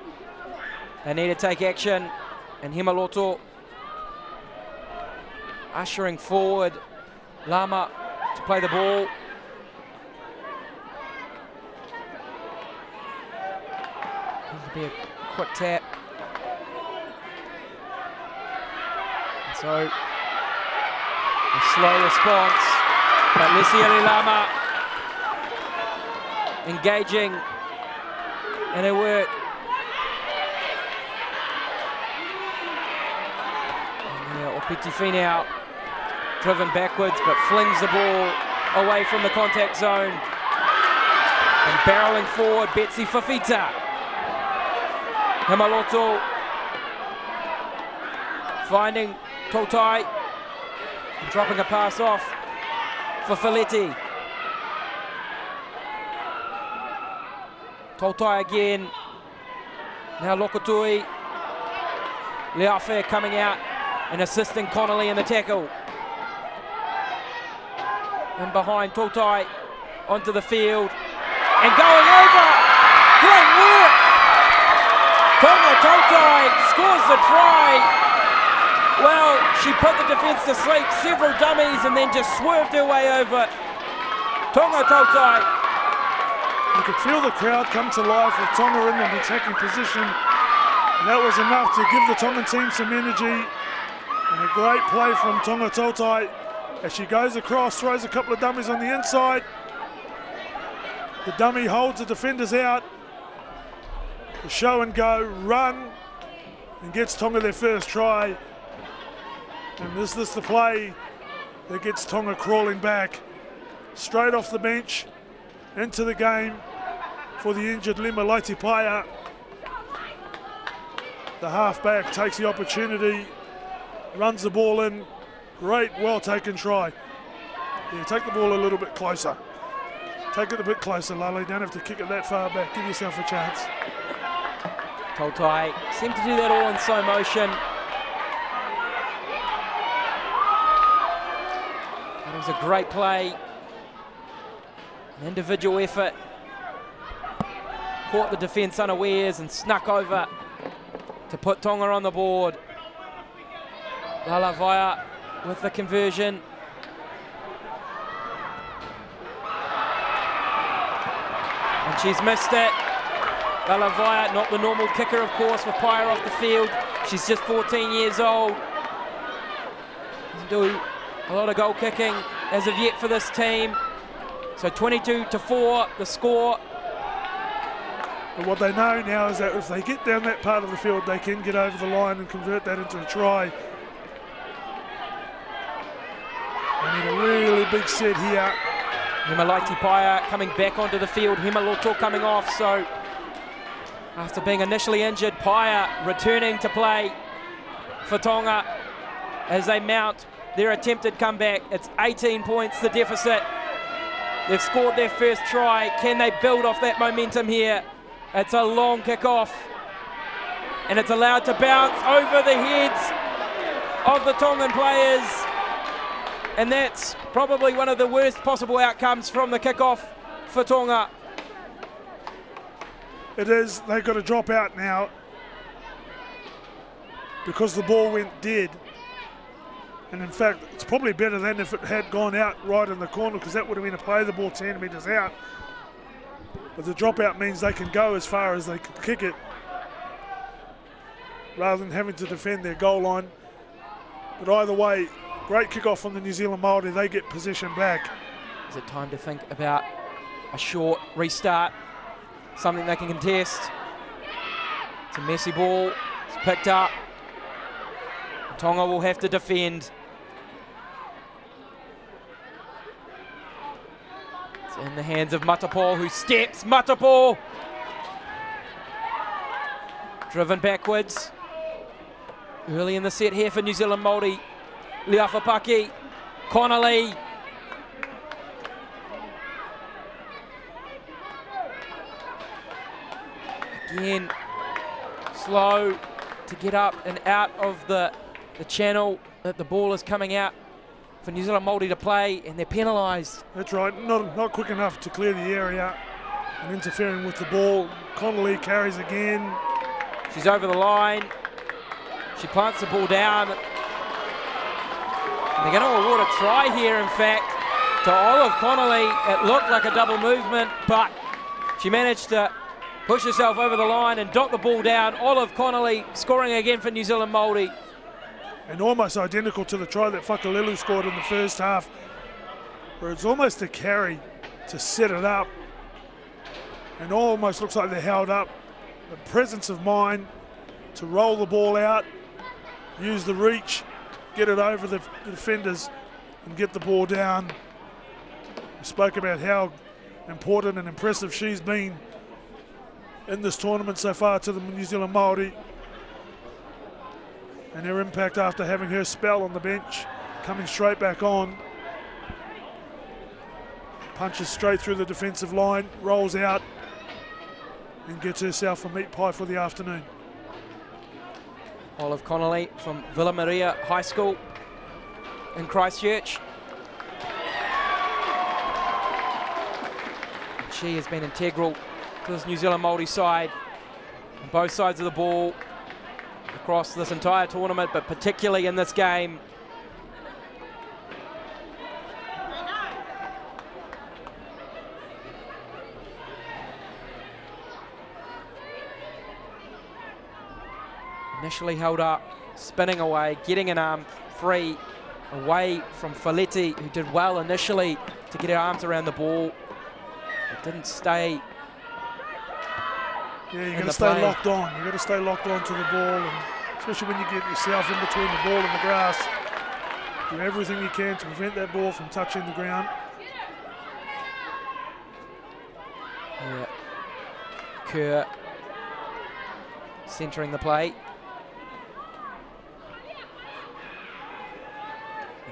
they need to take action. And Himaloto ushering forward Lama to play the ball. This will be a quick tap. And so a slow response, but Lisiele Lama engaging in her work. Opiti now driven backwards, but flings the ball away from the contact zone. And barreling forward, Betsy Fafita. Himaloto finding Tautai, dropping a pass off for Faletti. Tautai again. Now Lokotui. Leafe coming out and assisting Connolly in the tackle. And behind Tautai onto the field and going over. Great work! Tonga Tautai scores the try. Well, she put the defence to sleep, several dummies, and then just swerved her way over. Tonga Tautai. You could feel the crowd come to life with Tonga in an attacking position. And that was enough to give the Tongan team some energy. And a great play from Tonga Tautai as she goes across, throws a couple of dummies on the inside. The dummy holds the defenders out. The show and go run and gets Tonga their first try. And this is the play that gets Tonga crawling back. Straight off the bench into the game for the injured Lima Laitipaya. The halfback takes the opportunity, runs the ball in. Great, well taken try. Yeah, take the ball a little bit closer. Take it a bit closer, Lally. Don't have to kick it that far back. Give yourself a chance. Tautai seemed to do that all in slow motion. It was a great play. An individual effort. Caught the defence unawares and snuck over to put Tonga on the board. Lalavaya with the conversion. And she's missed it. Lalavaya, not the normal kicker, of course, with Pyre off the field. She's just 14 years old. Doesn't do a lot of goal kicking as of yet for this team. So 22-4 the score. But what they know now is that if they get down that part of the field, they can get over the line and convert that into a try. They need a really big set here. Himalaiti Paia coming back onto the field. Himaloto coming off. So after being initially injured, Paia returning to play for Tonga as they mount their attempted comeback. It's 18 points the deficit. They've scored their first try. Can they build off that momentum here? It's a long kick-off, and it's allowed to bounce over the heads of the Tongan players, and that's probably one of the worst possible outcomes from the kick-off for Tonga. It is. They've got to drop out now because the ball went dead. And in fact, it's probably better than if it had gone out right in the corner, because that would have been a play the ball 10 metres out. But the dropout means they can go as far as they can kick it rather than having to defend their goal line. But either way, great kickoff from the New Zealand Maori. They get possession back. Is it time to think about a short restart? Something they can contest. It's a messy ball. It's picked up. Tonga will have to defend. It's in the hands of Matapo, who steps. Matapo! Driven backwards. Early in the set here for New Zealand Maori. Liafapaki. Connolly. Again, slow to get up and out of the channel that the ball is coming out for New Zealand Maori to play, and they're penalised. That's right, not quick enough to clear the area and interfering with the ball. Connolly carries again. She's over the line. She plants the ball down. And they're going to award a try here, in fact, to Olive Connolly. It looked like a double movement, but she managed to push herself over the line and dot the ball down. Olive Connolly scoring again for New Zealand Maori. And almost identical to the try that Whakalelu scored in the first half, where it's almost a carry to set it up. And almost looks like they're held up. The presence of mind to roll the ball out, use the reach, get it over the defenders and get the ball down. We spoke about how important and impressive she's been in this tournament so far to the New Zealand Maori, and her impact after having her spell on the bench, coming straight back on. Punches straight through the defensive line, rolls out and gets herself a meat pie for the afternoon. Olive Connolly from Villa Maria High School in Christchurch. She has been integral to this New Zealand Maori side on both sides of the ball across this entire tournament, but particularly in this game. Initially held up, spinning away, getting an arm free away from Faletti, who did well initially to get her arms around the ball. It didn't stay. Yeah, you've got to stay locked on. You've got to stay locked on to the ball, and especially when you get yourself in between the ball and the grass. Do everything you can to prevent that ball from touching the ground. Yeah. Kerr centering the play.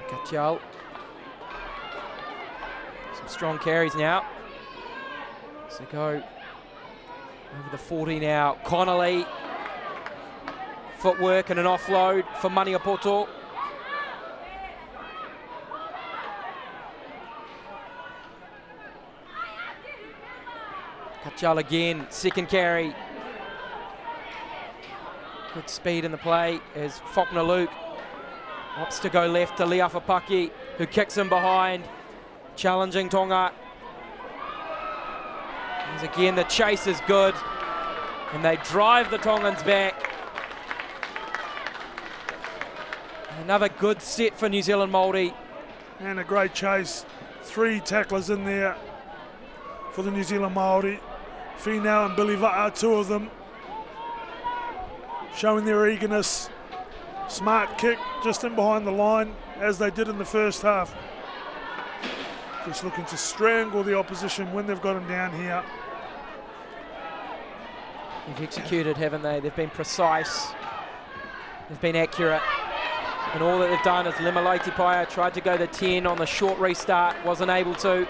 Katial. Some strong carries now. So go over the 40 now. Connolly. Footwork and an offload for Maniapoto. Katial again, second carry. Good speed in the play as Faulkner Luke opts to go left to Liafapaki, who kicks him behind, challenging Tonga. As again, the chase is good, and they drive the Tongans back. Another good set for New Zealand Maori. And a great chase. 3 tacklers in there for the New Zealand Maori. Finau and Billy Va'a, two of them, showing their eagerness. Smart kick just in behind the line, as they did in the first half. Just looking to strangle the opposition when they've got them down here. They've executed, haven't they? They've been precise. They've been accurate. And all that they've done is Limalaiti Paia tried to go to 10 on the short restart, wasn't able to.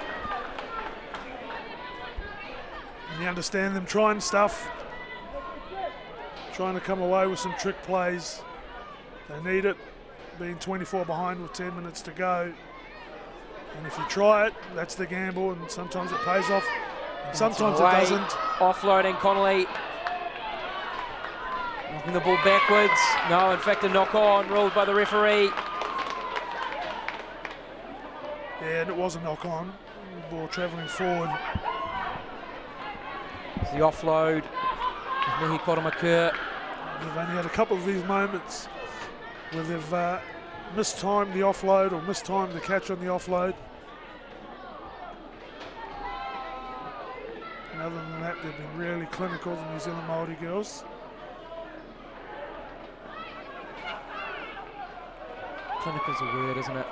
And you understand them trying stuff, trying to come away with some trick plays. They need it, being 24 behind with 10 minutes to go. And if you try it, that's the gamble, and sometimes it pays off, and sometimes it doesn't. Offloading Connolly. Knocking the ball backwards. No, in fact, a knock on, ruled by the referee. Yeah, and it was a knock on. The ball travelling forward. It's the offload. Mihi Koromakur. They've only had a couple of these moments where they've mistimed the offload or mistimed the catch on the offload. And other than that, they've been really clinical, the New Zealand Māori girls. Clinical's a word, isn't it?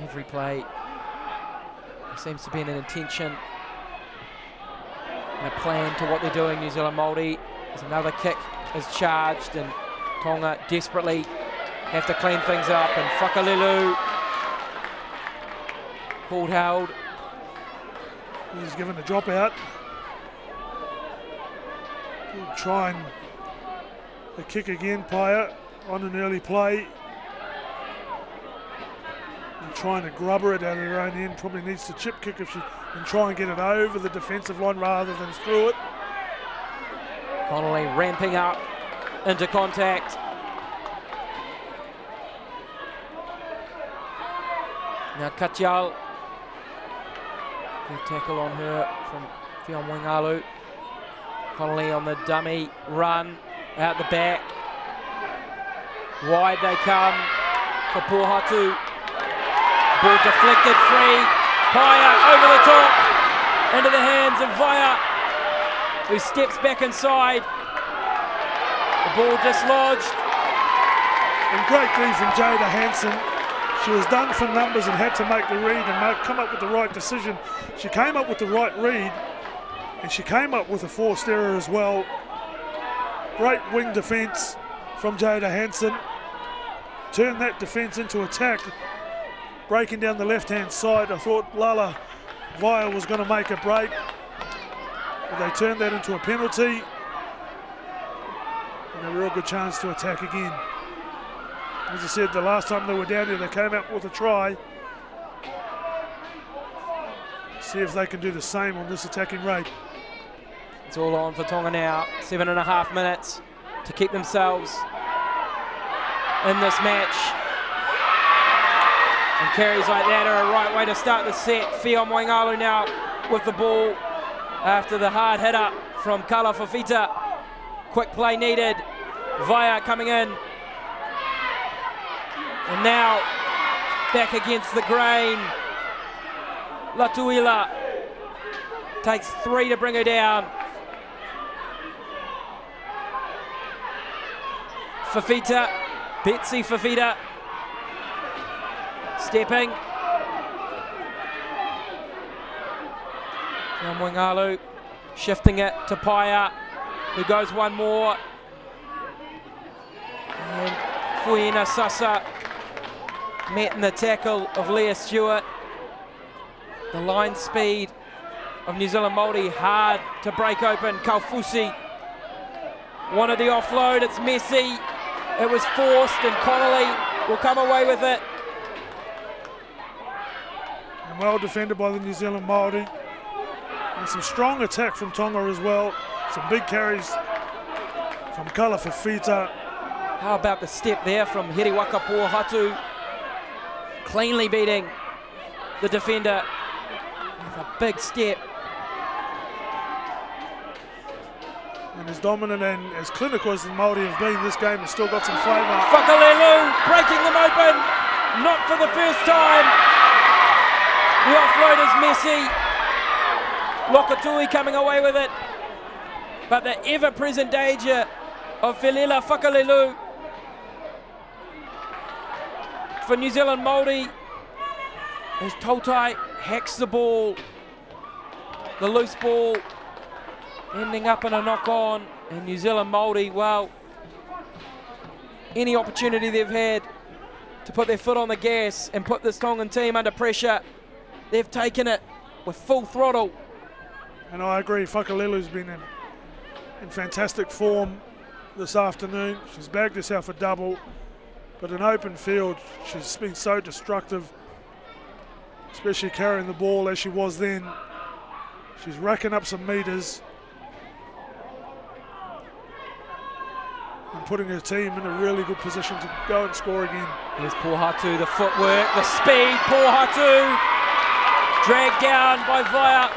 Every play, there seems to be an intention and a plan to what they're doing. New Zealand Māori. There's another kick is charged, and Tonga desperately have to clean things up. And Whakalilu called held. He's given a drop out. He'll try and the kick again, Paia, on an early play. Trying to grubber it out of their own end. Probably needs to chip kick if she can try and get it over the defensive line rather than through it. Connolly ramping up into contact. Now Katial. Good tackle on her from Fionn Wingalu. Connolly on the dummy run out the back. Wide they come for Pohatu. Ball deflected free. Paia over the top into the hands of Vaia, who steps back inside. The ball dislodged. And great D from Jada Hansen. She was done for numbers and had to make the read and come up with the right decision. She came up with the right read, and she came up with a forced error as well. Great wing defence from Jada Hansen. Turned that defence into attack. Breaking down the left-hand side. I thought Lala Vaia was going to make a break, but they turned that into a penalty. And a real good chance to attack again. As I said, the last time they were down here, they came out with a try. See if they can do the same on this attacking rate. It's all on for Tonga now. 7.5 minutes to keep themselves in this match. And carries like that are a right way to start the set. Fionn Wingalu now with the ball after the hard hitter from Kala Fafita. Quick play needed. Vaia coming in. And now back against the grain. Latuila takes 3 to bring her down. Fafita, Betsy Fafita. Stepping. Fionn Wingalu shifting it to Paia, who goes one more. And Fuina Sasa met in the tackle of Leah Stewart. The line speed of New Zealand Māori hard to break open. Kaufusi wanted the offload. It's messy. It was forced, and Connolly will come away with it. And well defended by the New Zealand Māori. And some strong attack from Tonga as well. Some big carries from Kala Fafita. How about the step there from Hiriwaka Pohatu? Cleanly beating the defender with a big step. And as dominant and as clinical as the Māori have been, this game has still got some flavour. Whakalelu breaking them open, not for the first time. The offload is messy. Lokatui coming away with it. But the ever-present danger of Felila Whakalelu for New Zealand Māori as Tautai hacks the ball. The loose ball ending up in a knock-on, and New Zealand Māori, well, any opportunity they've had to put their foot on the gas and put this Tongan team under pressure, they've taken it with full throttle. And I agree, Whakalelu's been in fantastic form this afternoon. She's bagged herself a double, but in open field, she's been so destructive, especially carrying the ball as she was then. She's racking up some metres and putting her team in a really good position to go and score again. There's Pohatu, the footwork, the speed, Pohatu dragged down by Vaya.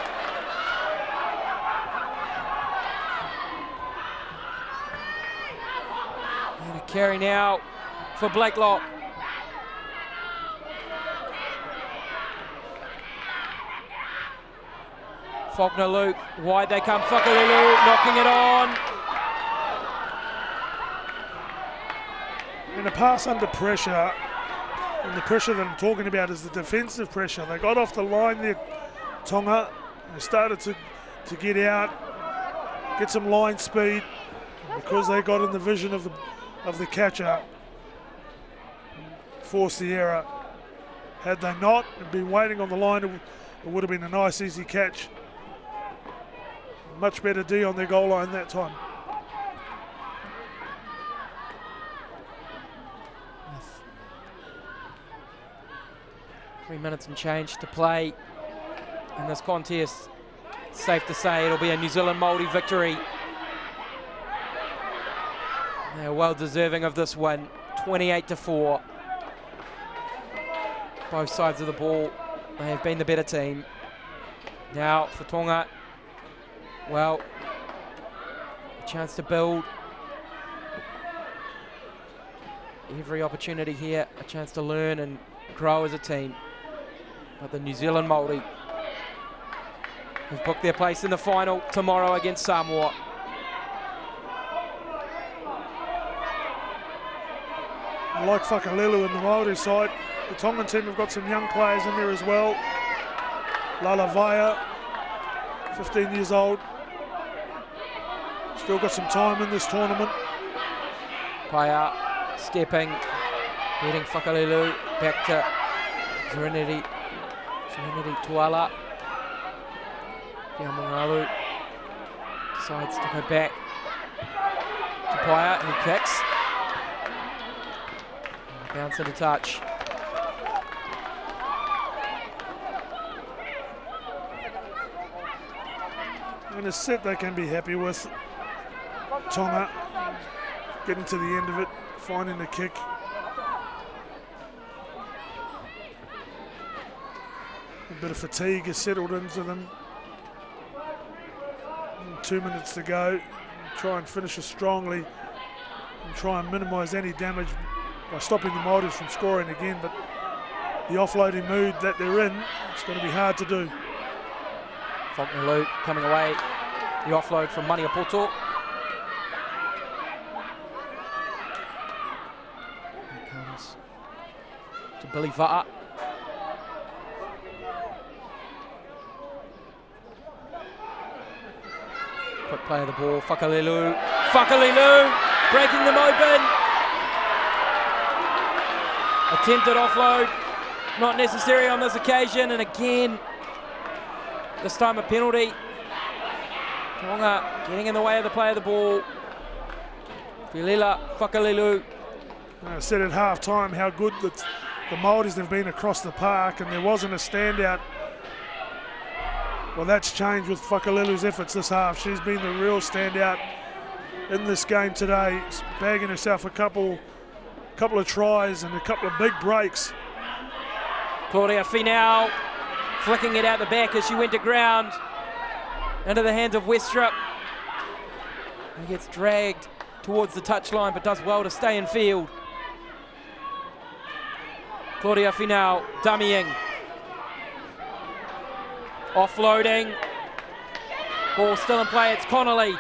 And a carry now for Blakelock. Faulkner Luke, wide they come, Whakalelu knocking it on. And a pass under pressure, and the pressure that I'm talking about is the defensive pressure. They got off the line there, Tonga. They started to get out, get some line speed, because they got in the vision of the catcher, forced the error. Had they not and been waiting on the line, it would have been a nice easy catch. Much better D on their goal line that time. Three minutes and change to play in this contest. Safe to say it'll be a New Zealand Māori victory. They're well deserving of this win, 28-4. Both sides of the ball, they have been the better team. Now for Tonga, well, a chance to build. Every opportunity here, a chance to learn and grow as a team. But the New Zealand Māori have booked their place in the final tomorrow against Samoa. I like Whakalelu in the Māori side. The Tongan team have got some young players in there as well. Lala Vaya, 15 years old. Still got some time in this tournament. Paia stepping, beating Whakalelu, back to Serenity Tuala. Kiamungalu decides to go back to Paia, who kicks. Bounce and a touch. And a set they can be happy with. Tonga getting to the end of it, finding the kick. A bit of fatigue has settled into them. 2 minutes to go. Try and finish it strongly and try and minimise any damage by stopping the Māoris from scoring again, but the offloading mood that they're in, it's going to be hard to do. Faulkner Luke coming away. The offload from Maniapoto. Here comes to Billy Va'a. Quick play of the ball. Whakalelu breaking them open. Attempted offload, not necessary on this occasion, and again, this time a penalty. Tonga getting in the way of the play of the ball. Felila Whakalelu. I said at half time how good the Māoris have been across the park, and there wasn't a standout. Well, that's changed with Whakalelu's efforts this half. She's been the real standout in this game today, bagging herself a couple of tries and a couple of big breaks. Claudia Finau flicking it out the back as she went to ground into the hands of Westrup. He gets dragged towards the touchline but does well to stay in field. Claudia Finau dummying. Offloading. Ball still in play, it's Connolly.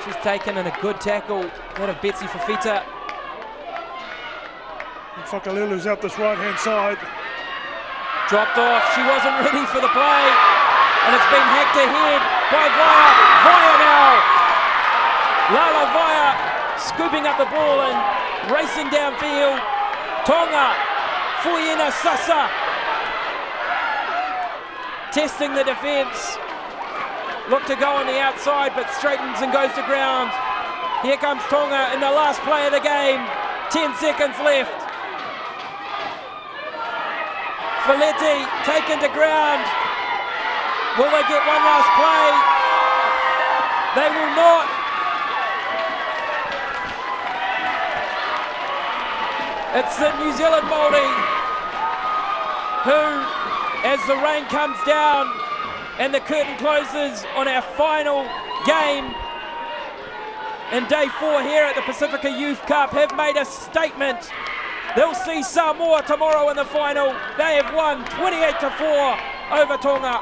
She's taken in a good tackle, that of Betsy Fafita. And Whakalelu's out this right-hand side. Dropped off, she wasn't ready for the play, and it's been hacked ahead by Vaya. Vaya now! Lala Vaya scooping up the ball and racing downfield. Tonga, Fuiena Sasa testing the defence. Look to go on the outside, but straightens and goes to ground. Here comes Tonga in the last play of the game. 10 seconds left. Folletti taken to ground. Will they get one last play? They will not. It's the New Zealand Maori who, as the rain comes down and the curtain closes on our final game in day 4 here at the Pasifika Youth Cup, have made a statement. They'll see Samoa tomorrow in the final. They have won 28-4 over Tonga.